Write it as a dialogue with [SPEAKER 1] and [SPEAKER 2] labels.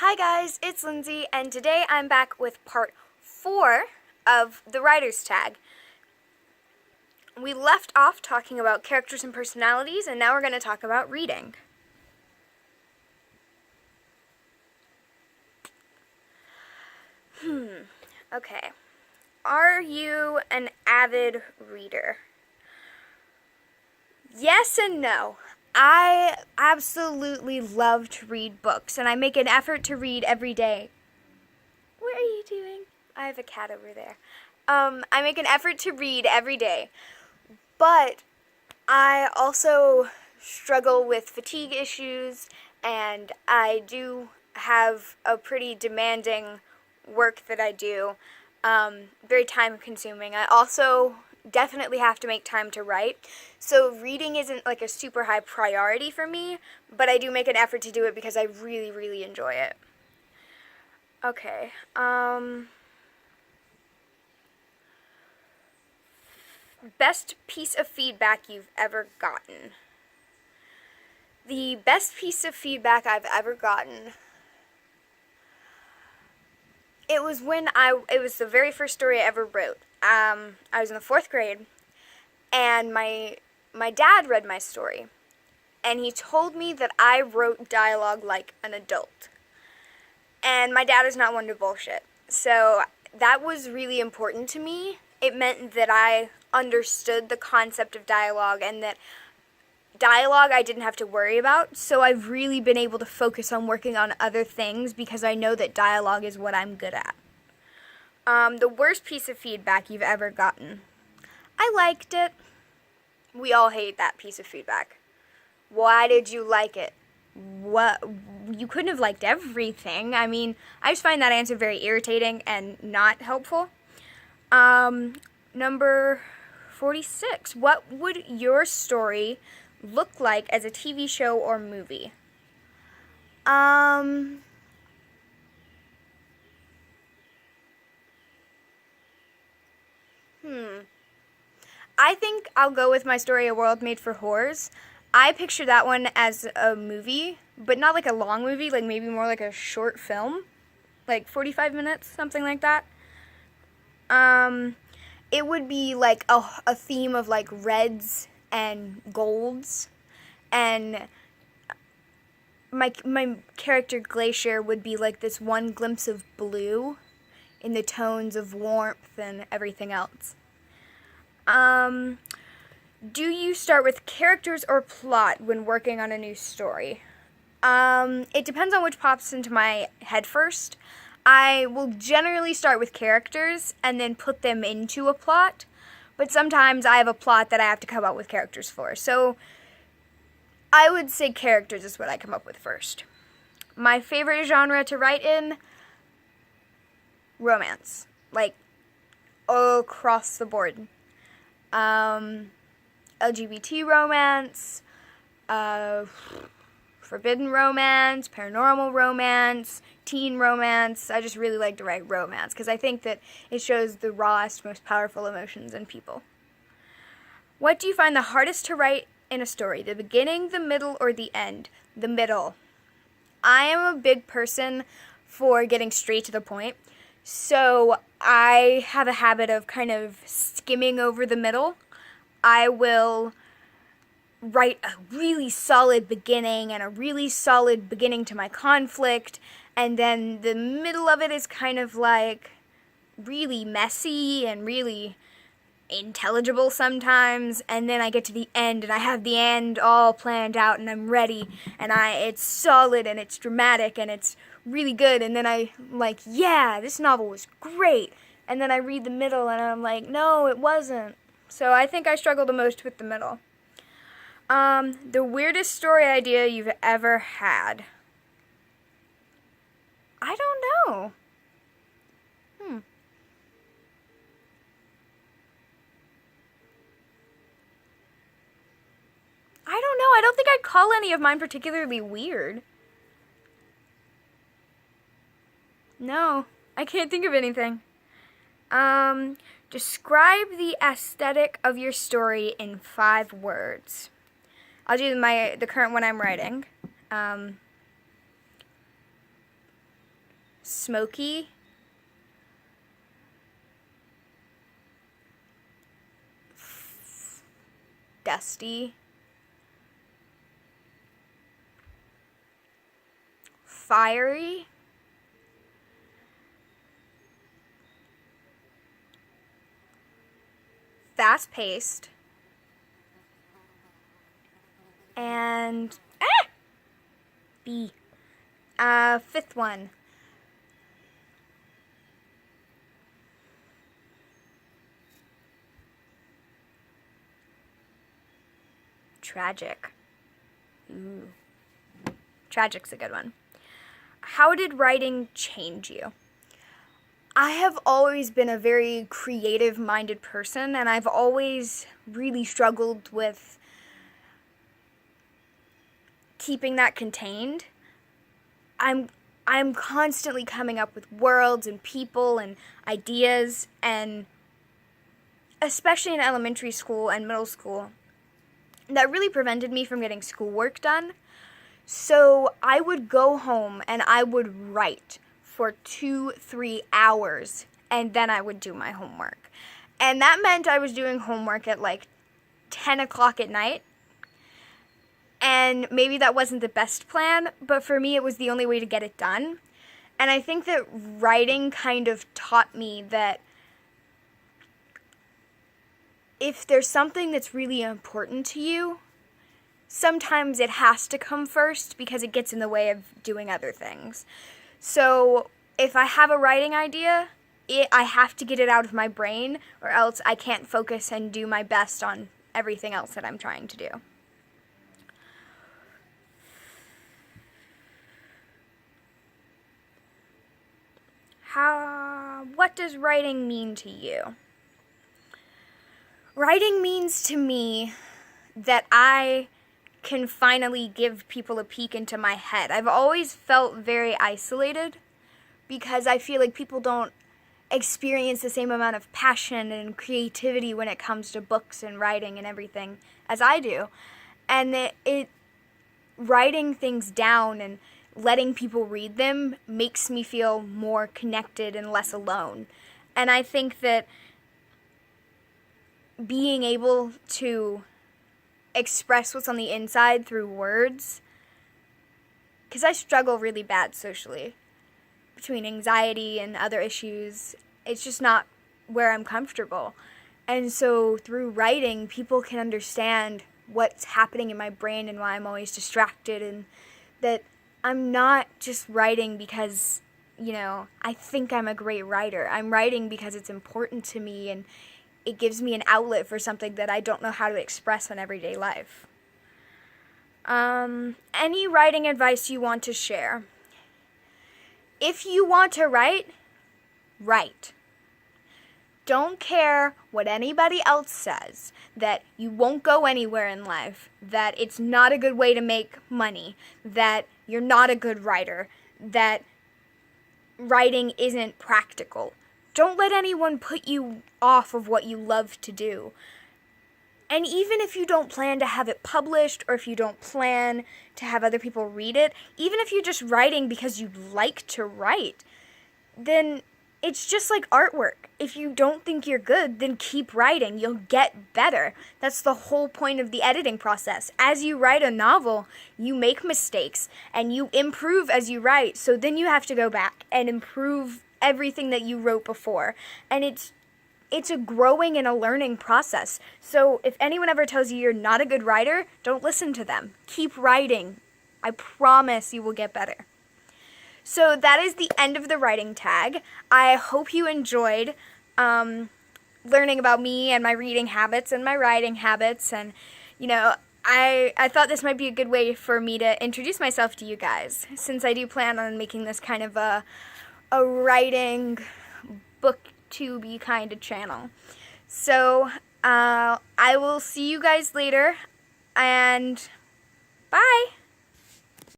[SPEAKER 1] Hi guys, it's Lindsay, and today I'm back with part 4 of the writer's tag. We left off talking about characters and personalities, and now we're going to talk about reading. Okay. Are you an avid reader? Yes and no. I absolutely love to read books, and I make an effort to read every day. What are you doing? I have a cat over there. I make an effort to read every day, but I also struggle with fatigue issues, and I do have a pretty demanding work that I do, very time consuming. I also definitely have to make time to write, so reading isn't like a super high priority for me, but I do make an effort to do it because I really, really enjoy it. Okay, best piece of feedback you've ever gotten. The best piece of feedback I've ever gotten, it was it was the very first story I ever wrote. I was in the 4th grade, and my dad read my story, and he told me that I wrote dialogue like an adult. And my dad is not one to bullshit. So that was really important to me. It meant that I understood the concept of dialogue, and that dialogue I didn't have to worry about. So I've really been able to focus on working on other things because I know that dialogue is what I'm good at. The worst piece of feedback you've ever gotten. I liked it. We all hate that piece of feedback. Why did you like it? What? You couldn't have liked everything. I mean, I just find that answer very irritating and not helpful. Number 46. What would your story look like as a TV show or movie? I think I'll go with my story, A World Made for Whores. I picture that one as a movie, but not like a long movie, like maybe more like a short film, like 45 minutes, something like that. It would be like a theme of like reds and golds, and my character Glacier would be like this one glimpse of blue in the tones of warmth and everything else. Do you start with characters or plot when working on a new story? It depends on which pops into my head first. I will generally start with characters and then put them into a plot, but sometimes I have a plot that I have to come up with characters for. So I would say characters is what I come up with first. My favorite genre to write in? Romance. Like, across the board. LGBT romance, forbidden romance, paranormal romance, teen romance. I just really like to write romance because I think that it shows the rawest, most powerful emotions in people. What do you find the hardest to write in a story? The beginning, the middle, or the end? The middle. I am a big person for getting straight to the point, so I have a habit of kind of skimming over the middle. I will write a really solid beginning and a really solid beginning to my conflict, and then the middle of it is kind of like really messy and really intelligible sometimes, and then I get to the end and I have the end all planned out and I'm ready, and it's solid and it's dramatic and it's really good, and then I'm like, yeah, this novel was great, and then I read the middle and I'm like, no, it wasn't. So I think I struggle the most with the middle. The weirdest story idea you've ever had? I don't know. I don't know. I don't think I'd call any of mine particularly weird. No, I can't think of anything. Describe the aesthetic of your story in 5 words. I'll do the current one I'm writing. smoky, dusty, fiery, fast-paced, and B. Fifth one. Tragic. Ooh. Tragic's a good one. How did writing change you? I have always been a very creative-minded person, and I've always really struggled with keeping that contained. I'm constantly coming up with worlds and people and ideas, and especially in elementary school and middle school, that really prevented me from getting schoolwork done. So I would go home and I would write for 2-3 hours, and then I would do my homework. And that meant I was doing homework at like 10 o'clock at night. And maybe that wasn't the best plan, but for me it was the only way to get it done. And I think that writing kind of taught me that if there's something that's really important to you, sometimes it has to come first because it gets in the way of doing other things. So if I have a writing idea, I have to get it out of my brain, or else I can't focus and do my best on everything else that I'm trying to do. What does writing mean to you? Writing means to me that I can finally give people a peek into my head. I've always felt very isolated because I feel like people don't experience the same amount of passion and creativity when it comes to books and writing and everything as I do. And writing things down and letting people read them makes me feel more connected and less alone. And I think that being able to express what's on the inside through words, because I struggle really bad socially between anxiety and other issues, it's just not where I'm comfortable. And so through writing, people can understand what's happening in my brain and why I'm always distracted, and that I'm not just writing because, I think I'm a great writer. I'm writing because it's important to me and it gives me an outlet for something that I don't know how to express in everyday life. Any writing advice you want to share? If you want to write, write. Don't care what anybody else says, that you won't go anywhere in life, that it's not a good way to make money, that you're not a good writer, that writing isn't practical. Don't let anyone put you off of what you love to do. And even if you don't plan to have it published, or if you don't plan to have other people read it, even if you're just writing because you like to write, then it's just like artwork. If you don't think you're good, then keep writing. You'll get better. That's the whole point of the editing process. As you write a novel, you make mistakes and you improve as you write. So then you have to go back and improve everything that you wrote before. And it's a growing and a learning process. So if anyone ever tells you you're not a good writer, don't listen to them. Keep writing. I promise you will get better. So that is the end of the writing tag. I hope you enjoyed learning about me and my reading habits and my writing habits. And, I thought this might be a good way for me to introduce myself to you guys, since I do plan on making this kind of a writing booktube-y kind of channel. So I will see you guys later, and bye!